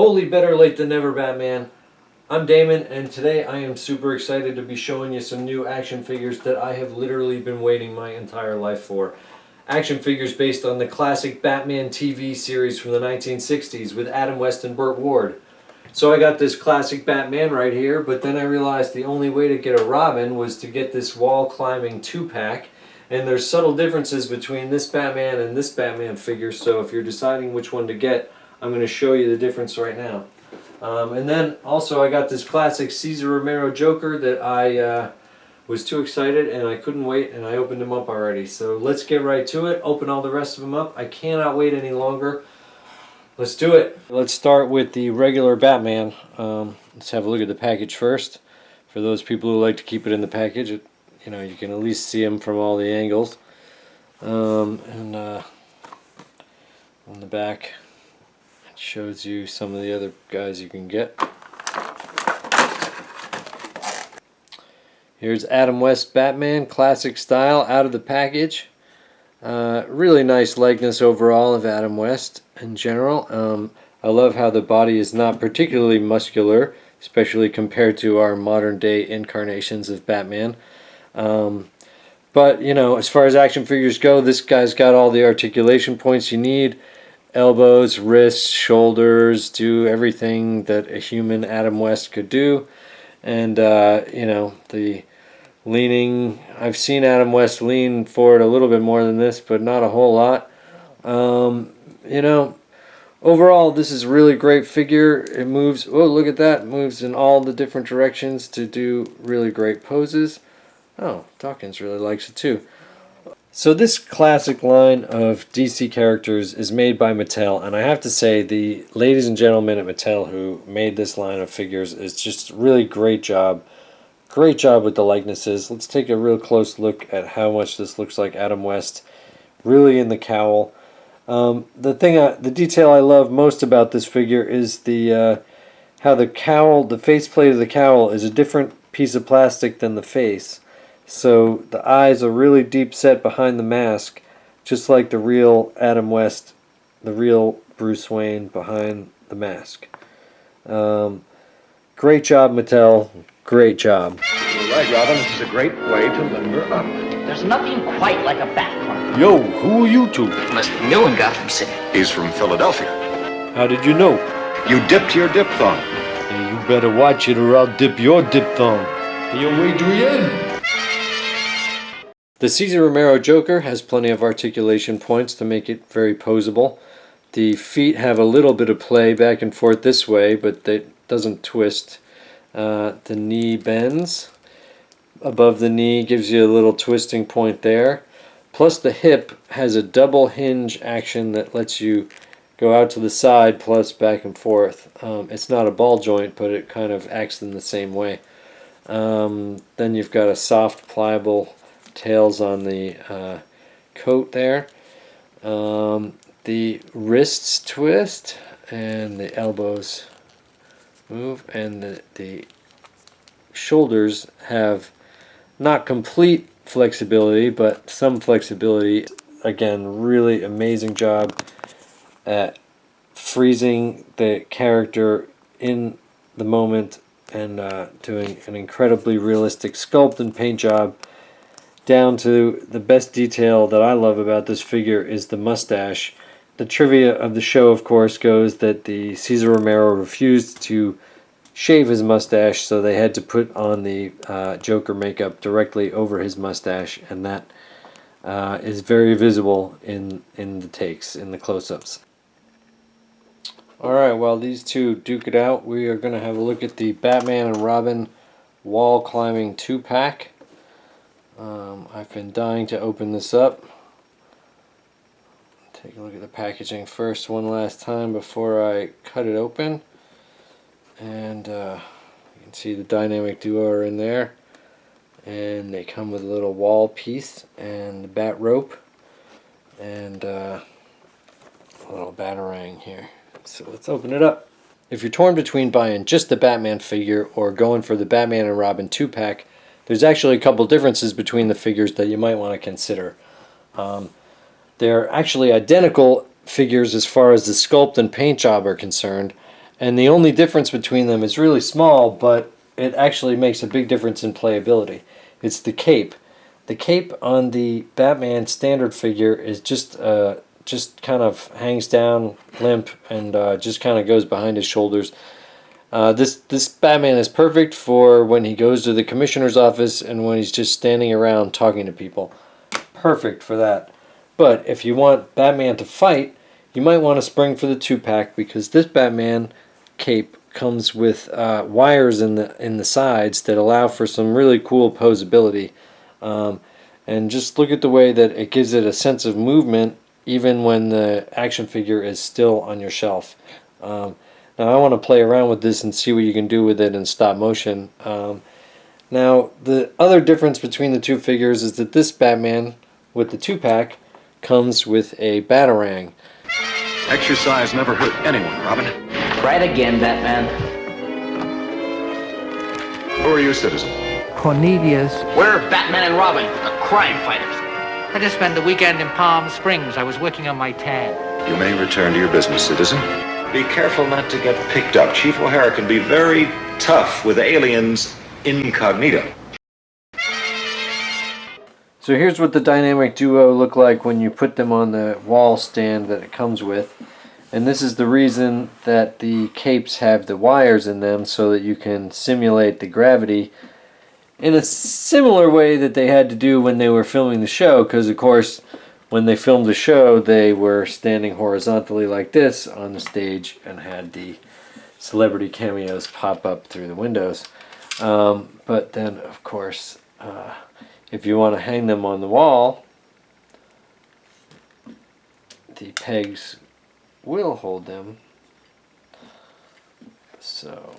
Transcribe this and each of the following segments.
Holy, better late than never, Batman. I'm Damon, and today I am super excited to be showing you some new action figures that I have literally been waiting my entire life for. Action figures based on the classic Batman TV series from the 1960s with Adam West and Burt Ward. So I got this classic Batman right here, but then I realized the only way to get a Robin was to get this wall-climbing 2-pack, and there's subtle differences between this Batman and this Batman figure, so if you're deciding which one to get, I'm going to show you the difference right now. And then also I got this classic CESAR Romero Joker that I was too excited and I couldn't wait, and I opened him up already. So let's get right to it, open all the rest of them up. I cannot wait any longer. Let's do it. Let's start with the regular Batman. Let's have a look at the package first. For those people who like to keep it in the package, you can at least see him from all the angles. On the back, it shows you some of the other guys you can get. Here's Adam West Batman, classic style, out of the package. Really nice likeness overall of Adam West in general. I love how the body is not particularly muscular, especially compared to our modern day incarnations of Batman. But, as far as action figures go, this guy's got all the articulation points you need. Elbows, wrists, shoulders, do everything that a human Adam West could do. And, the leaning, I've seen Adam West lean forward a little bit more than this, but not a whole lot. Overall, this is a really great figure. It moves, oh, look at that, it moves in all the different directions to do really great poses. Oh, Dawkins really likes it too. So this classic line of DC characters is made by Mattel, and I have to say the ladies and gentlemen at Mattel who made this line of figures is just a really great job. Great job with the likenesses. Let's take a real close look at how much this looks like Adam West, really in the cowl. The detail I love most about this figure is how the cowl, the faceplate of the cowl, is a different piece of plastic than the face. So the eyes are really deep set behind the mask, just like the real Adam West, the real Bruce Wayne behind the mask. Great job, Mattel. Great job. You're right, Robin. This is a great way to limber up. There's nothing quite like a bat club. Yo, who are you two? Must be new in Gotham City. He's from Philadelphia. How did you know? You dipped your diphthong. Hey, you better watch it or I'll dip your diphthong. Hey, yo, Adrian! The CESAR Romero Joker has plenty of articulation points to make it very posable. The feet have a little bit of play back and forth this way, but it doesn't twist. The knee bends. Above the knee gives you a little twisting point there. Plus the hip has a double hinge action that lets you go out to the side plus back and forth. It's not a ball joint, but it kind of acts in the same way. Then you've got a soft, pliable tails on the coat there. The wrists twist and the elbows move, and the shoulders have not complete flexibility but some flexibility. Again, really amazing job at freezing the character in the moment and doing an incredibly realistic sculpt and paint job, down to the best detail that I love about this figure is the mustache. The trivia of the show, of course, goes that the CESAR Romero refused to shave his mustache, so they had to put on the Joker makeup directly over his mustache, and that is very visible in the takes, in the close-ups. Alright, while these two duke it out, we are going to have a look at the Batman and Robin wall climbing 2-pack. I've been dying to open this up. Take a look at the packaging first one last time before I cut it open. And you can see the dynamic duo are in there. And they come with a little wall piece and the bat rope. And a little Batarang here. So let's open it up. If you're torn between buying just the Batman figure or going for the Batman and Robin 2-pack, there's actually a couple differences between the figures that you might want to consider. They're actually identical figures as far as the sculpt and paint job are concerned, And the only difference between them is really small, but it actually makes a big difference in playability. It's the cape. The cape on the Batman standard figure is just kind of hangs down limp and just kind of goes behind his shoulders. This Batman is perfect for when he goes to the commissioner's office and when he's just standing around talking to people. Perfect for that. But if you want Batman to fight, you might want to spring for the 2-pack, because this Batman cape comes with wires in the sides that allow for some really cool posability. And just look at the way that it gives it a sense of movement even when the action figure is still on your shelf. Now I want to play around with this and see what you can do with it in stop motion. Now the other difference between the two figures is that this Batman with the 2-pack comes with a Batarang. Exercise never hurt anyone, Robin. Right again, Batman. Who are you, citizen? Cornelius. We're Batman and Robin, the crime fighters. I just spent the weekend in Palm Springs. I was working on my tag. You may return to your business, citizen. Be careful not to get picked up. Chief O'Hara can be very tough with aliens incognito. So here's what the dynamic duo look like when you put them on the wall stand that it comes with. And this is the reason that the capes have the wires in them, so that you can simulate the gravity in a similar way that they had to do when they were filming the show, because of course when they filmed the show they were standing horizontally like this on the stage and had the celebrity cameos pop up through the windows. But then of course if you want to hang them on the wall, the pegs will hold them, so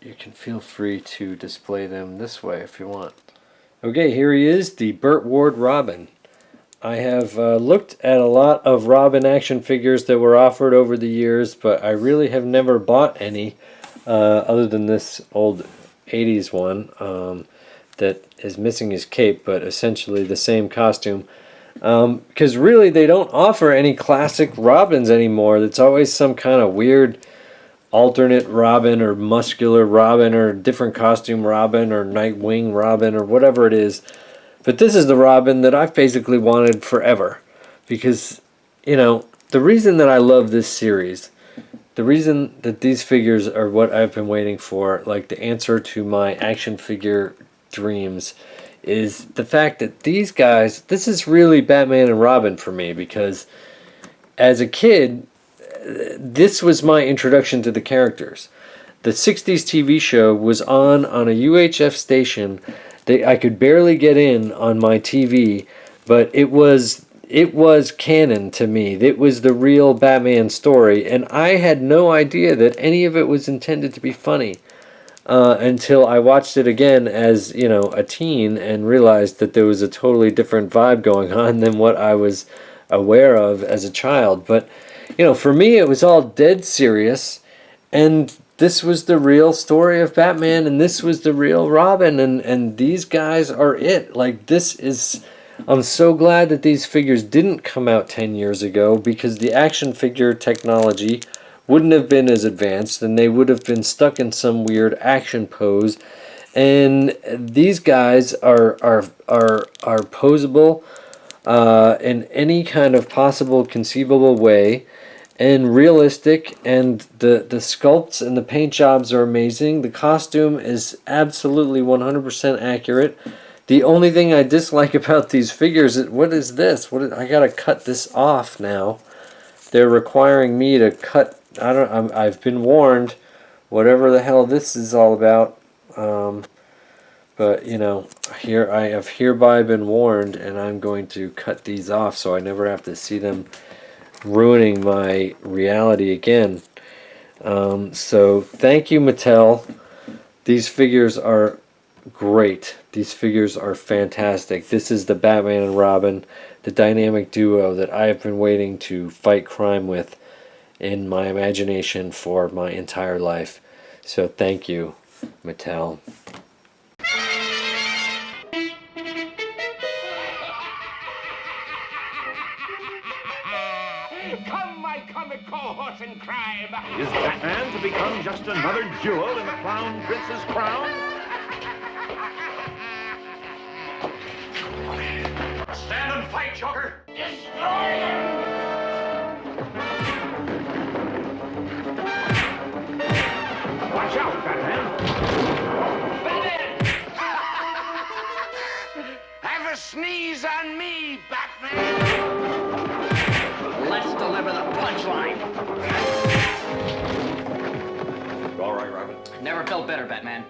you can feel free to display them this way if you want. Okay, here he is, the BURT WARD Robin. I have looked at a lot of Robin action figures that were offered over the years, but I really have never bought any other than this old 80s one that is missing his cape, but essentially the same costume. Because really they don't offer any classic Robins anymore. It's always some kind of weird alternate Robin or muscular Robin or different costume Robin or Nightwing Robin or whatever it is. But this is the Robin that I've basically wanted forever. Because, you know, the reason that I love this series, the reason that these figures are what I've been waiting for, like the answer to my action figure dreams, is the fact that these guys, this is really Batman and Robin for me, because as a kid, this was my introduction to the characters. The 60s TV show was on a UHF station that I could barely get in on my TV, but it was canon to me. It was the real Batman story, and I had no idea that any of it was intended to be funny. Until I watched it again as, you know, a teen and realized that there was a totally different vibe going on than what I was aware of as a child. But, you know, for me it was all dead serious, and this was the real story of Batman, and this was the real Robin, and these guys are it. Like, this is... I'm so glad that these figures didn't come out 10 years ago, because the action figure technology wouldn't have been as advanced, and they would have been stuck in some weird action pose. And these guys are posable in any kind of possible conceivable way, and realistic, and the sculpts and the paint jobs are amazing. The costume is absolutely 100% accurate. The only thing I dislike about these figures is, what is this? I gotta cut this off now. They're requiring me to cut. I've been warned, whatever the hell this is all about. But, you know, here I have hereby been warned, and I'm going to cut these off so I never have to see them ruining my reality again. So thank you, Mattel. These figures are great. These figures are fantastic. This is the Batman and Robin, the dynamic duo that I have been waiting to fight crime with in my imagination for my entire life. So thank you, Mattel. Come, my my comic cohorts in crime. Is Batman to become just another jewel in the Clown Prince's crown? Stand and fight, Joker. Destroy them! Watch out, Batman! Have a sneeze on me, Batman! Let's deliver the punchline. All right, Robin. Never felt better, Batman.